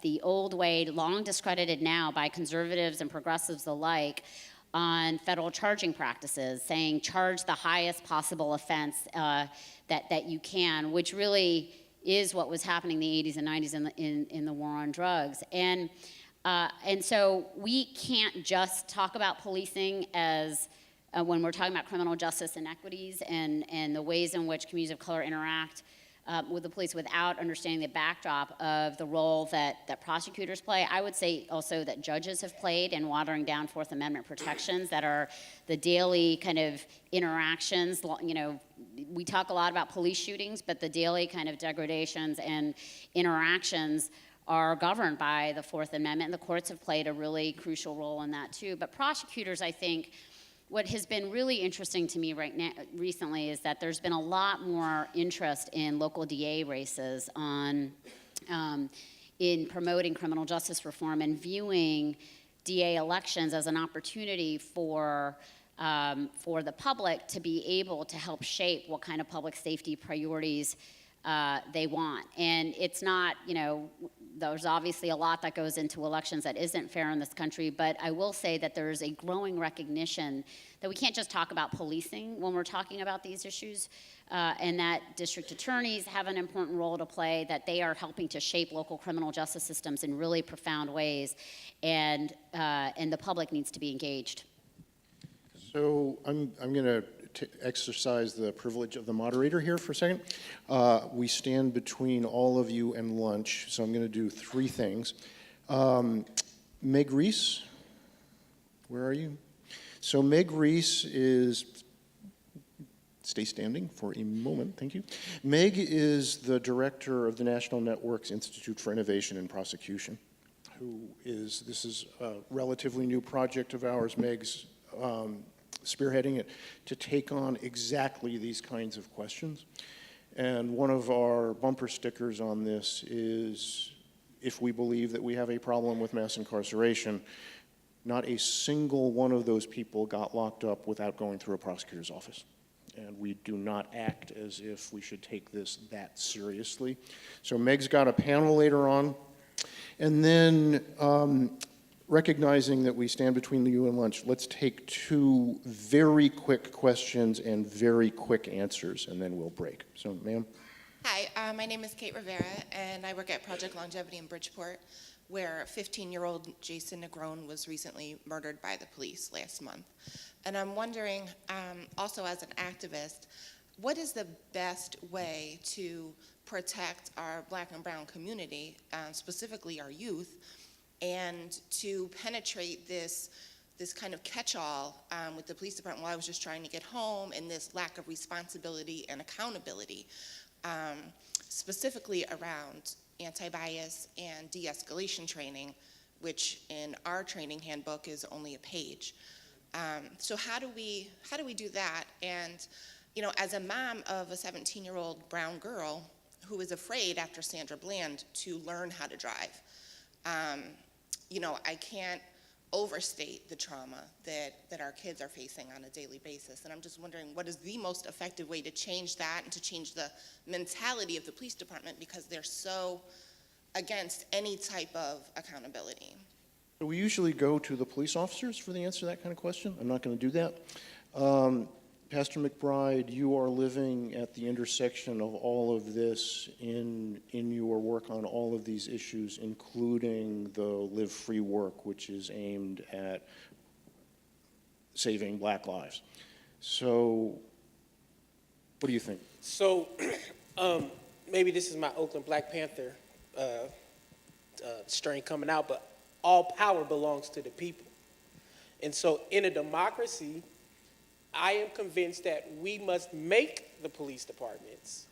the old way, long discredited now by conservatives and progressives alike, on federal charging practices, saying charge the highest possible offense that you can, which really is what was happening in the 80s and 90s in the war on drugs. And so we can't just talk about policing as when we're talking about criminal justice inequities and the ways in which communities of color interact with the police without understanding the backdrop of the role that prosecutors play. I would say also that judges have played in watering down Fourth Amendment protections that are the daily kind of interactions. You know, we talk a lot about police shootings, but the daily kind of degradations and interactions are governed by the Fourth Amendment, and the courts have played a really crucial role in that too. But prosecutors, I think, what has been really interesting to me right now, recently, is that there's been a lot more interest in local DA races in promoting criminal justice reform and viewing DA elections as an opportunity for the public to be able to help shape what kind of public safety priorities they want. And it's not, you know, there's obviously a lot that goes into elections that isn't fair in this country, but I will say that there's a growing recognition that we can't just talk about policing when we're talking about these issues, and that district attorneys have an important role to play, that they are helping to shape local criminal justice systems in really profound ways, and the public needs to be engaged. So I'm going to exercise the privilege of the moderator here for a second. We stand between all of you and lunch, so I'm going to do three things. Meg Reese, where are you? So Meg Reese is, stay standing for a moment, thank you. Meg is the director of the National Network's Institute for Innovation in Prosecution, this is a relatively new project of ours. Meg's spearheading it to take on exactly these kinds of questions. And one of our bumper stickers on this is, if we believe that we have a problem with mass incarceration, not a single one of those people got locked up without going through a prosecutor's office. And we do not act as if we should take this that seriously. So Meg's got a panel later on. And then recognizing that we stand between you and lunch, let's take two very quick questions and very quick answers, and then we'll break. So, ma'am. Hi, my name is Kate Rivera, and I work at Project Longevity in Bridgeport, where 15-year-old Jason Negron was recently murdered by the police last month. And I'm wondering, also as an activist, what is the best way to protect our Black and brown community, specifically our youth, and to penetrate this kind of catch-all with the police department while I was just trying to get home, and this lack of responsibility and accountability, specifically around anti-bias and de-escalation training, which in our training handbook is only a page. So how do we do that? And you know, as a mom of a 17-year-old brown girl who is afraid after Sandra Bland to learn how to drive, you know, I can't overstate the trauma that our kids are facing on a daily basis. And I'm just wondering, what is the most effective way to change that and to change the mentality of the police department, because they're so against any type of accountability? So we usually go to the police officers for the answer to that kind of question. I'm not going to do that. Pastor McBride, you are living at the intersection of all of this in your work on all of these issues, including the Live Free work, which is aimed at saving Black lives. So what do you think? So maybe this is my Oakland Black Panther strain coming out, but all power belongs to the people. And so in a democracy, I am convinced that we must make the police departments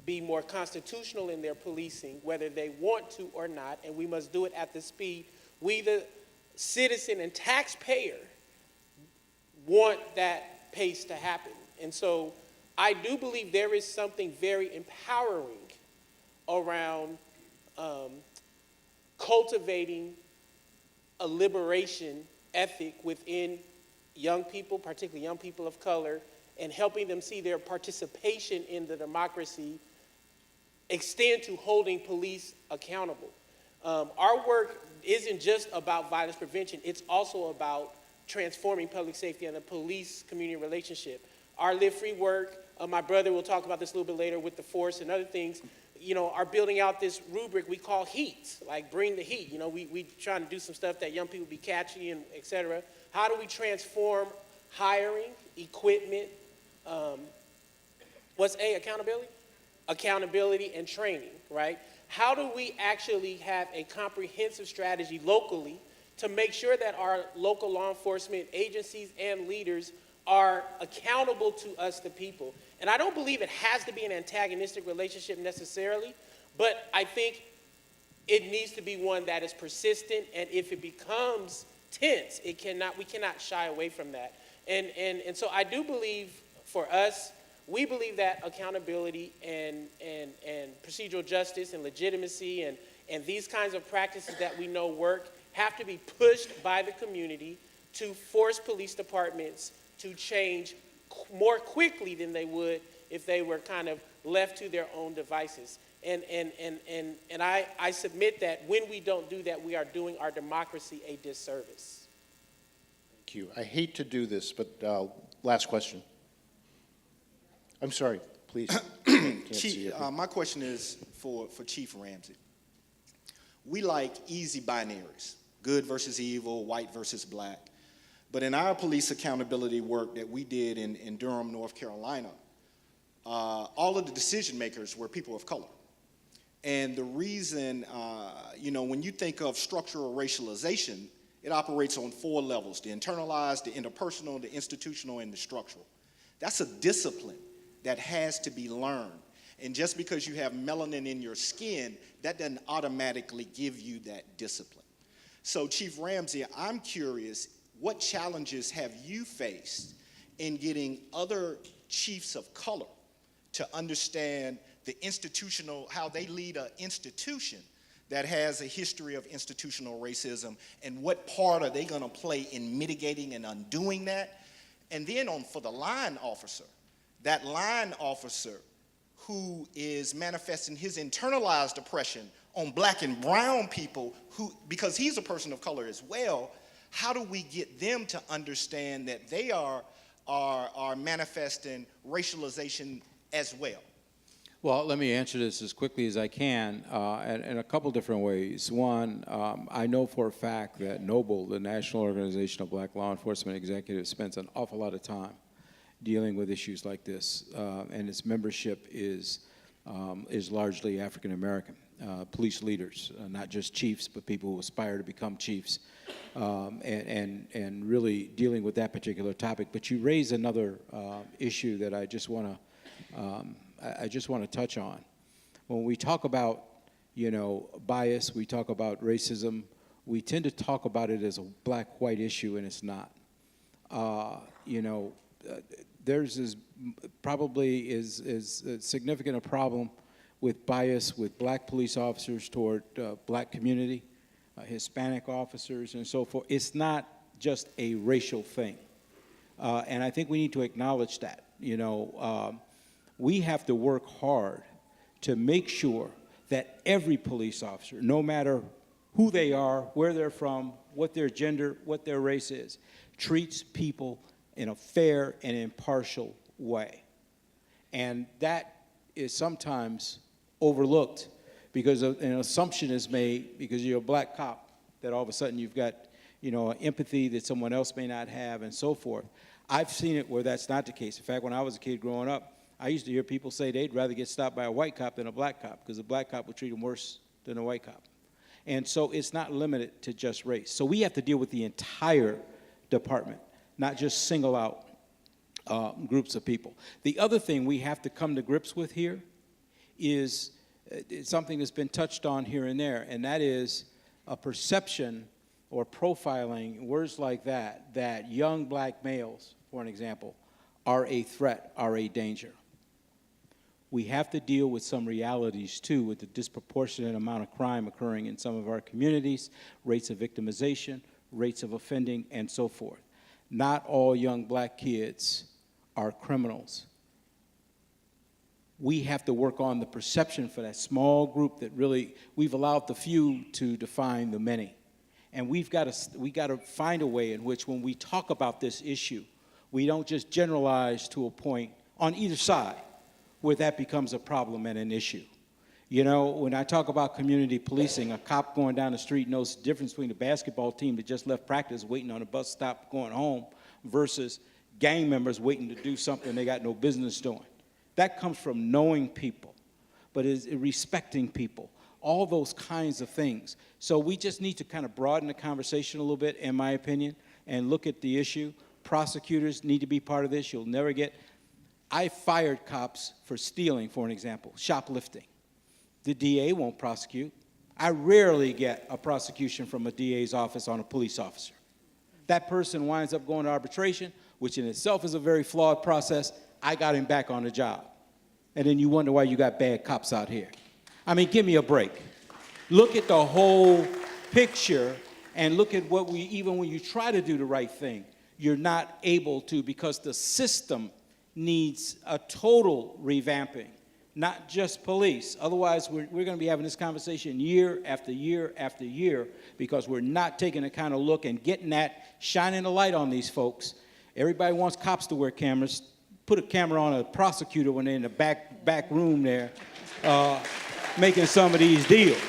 be more constitutional in their policing, whether they want to or not, and we must do it at the speed we, the citizen and taxpayer, want that pace to happen. And so I do believe there is something very empowering around cultivating a liberation ethic within young people, particularly young people of color, and helping them see their participation in the democracy extend to holding police accountable. Our work isn't just about violence prevention, it's also about transforming public safety and the police-community relationship. Our Live Free work, my brother will talk about this a little bit later with the force and other things, are building out this rubric we call heat, like bring the heat. We trying to do some stuff that young people be catchy and et cetera. How do we transform hiring, equipment, accountability? Accountability and training, right? How do we actually have a comprehensive strategy locally to make sure that our local law enforcement agencies and leaders are accountable to us, the people? And I don't believe it has to be an antagonistic relationship necessarily, but I think it needs to be one that is persistent, and if it becomes tense, we cannot shy away from that. And so I do believe for us, we believe that accountability and procedural justice and legitimacy and these kinds of practices that we know work have to be pushed by the community to force police departments to change more quickly than they would if they were kind of left to their own devices. And I submit that when we don't do that, we are doing our democracy a disservice. Thank you. I hate to do this, but last question. I'm sorry, please. Can't see it. My question is for Chief Ramsey. We like easy binaries, good versus evil, white versus black. But in our police accountability work that we did in Durham, North Carolina, all of the decision makers were people of color. And the reason, when you think of structural racialization, it operates on 4 levels: the internalized, the interpersonal, the institutional, and the structural. That's a discipline that has to be learned. And just because you have melanin in your skin, that doesn't automatically give you that discipline. So Chief Ramsey, I'm curious, what challenges have you faced in getting other chiefs of color to understand the how they lead an institution that has a history of institutional racism, and what part are they gonna play in mitigating and undoing that? And then for the line officer, that line officer who is manifesting his internalized oppression on black and brown people, because he's a person of color as well, how do we get them to understand that they are manifesting racialization as well? Well, let me answer this as quickly as I can in a couple different ways. One, I know for a fact that NOBLE, the National Organization of Black Law Enforcement Executives, spends an awful lot of time dealing with issues like this, and its membership is largely African American police leaders, not just chiefs, but people who aspire to become chiefs, and really dealing with that particular topic. But you raise another issue that I just want to touch on. When we talk about bias, we talk about racism, we tend to talk about it as a black-white issue, and it's not. There's probably is as significant a problem with bias with black police officers toward black community, Hispanic officers, and so forth. It's not just a racial thing. And I think we need to acknowledge that. We have to work hard to make sure that every police officer, no matter who they are, where they're from, what their gender, what their race is, treats people in a fair and impartial way. And that is sometimes overlooked because an assumption is made because you're a black cop that all of a sudden you've got, empathy that someone else may not have and so forth. I've seen it where that's not the case. In fact, when I was a kid growing up, I used to hear people say they'd rather get stopped by a white cop than a black cop because a black cop would treat them worse than a white cop. And so it's not limited to just race. So we have to deal with the entire department, not just single out groups of people. The other thing we have to come to grips with here is something that's been touched on here and there, and that is a perception or profiling, words like that, that young black males, for an example, are a threat, are a danger. We have to deal with some realities, too, with the disproportionate amount of crime occurring in some of our communities, rates of victimization, rates of offending, and so forth. Not all young black kids are criminals. We have to work on the perception for that small group that really, we've allowed the few to define the many. And we got to find a way in which when we talk about this issue, we don't just generalize to a point on either side where that becomes a problem and an issue. You know, when I talk about community policing, a cop going down the street knows the difference between a basketball team that just left practice waiting on a bus stop going home versus gang members waiting to do something they got no business doing. That comes from knowing people, but is respecting people, all those kinds of things. So we just need to kind of broaden the conversation a little bit, in my opinion, and look at the issue. Prosecutors need to be part of this. You'll never get, I fired cops for stealing, for an example, shoplifting. The DA won't prosecute. I rarely get a prosecution from a DA's office on a police officer. That person winds up going to arbitration, which in itself is a very flawed process. I got him back on the job. And then you wonder why you got bad cops out here. I mean, give me a break. Look at the whole picture and look at what even when you try to do the right thing, you're not able to because the system needs a total revamping, not just police. Otherwise, we're going to be having this conversation year after year after year because we're not taking a kind of look and getting that, shining a light on these folks. Everybody wants cops to wear cameras. Put a camera on a prosecutor when they're in the back room there making some of these deals.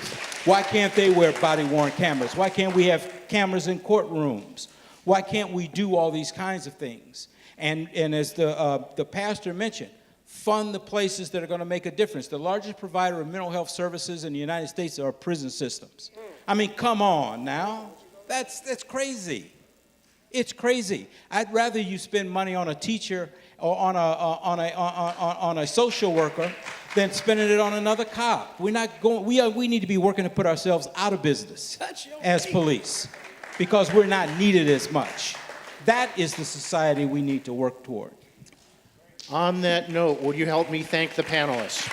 Why can't they wear body-worn cameras? Why can't we have cameras in courtrooms? Why can't we do all these kinds of things? And as the pastor mentioned, fund the places that are going to make a difference. The largest provider of mental health services in the United States are prison systems. I mean, come on now. That's crazy. It's crazy. I'd rather you spend money on a teacher or on a social worker than spending it on another cop. We're not going. We need to be working to put ourselves out of business as police because we're not needed as much. That is the society we need to work toward. On that note, would you help me thank the panelists?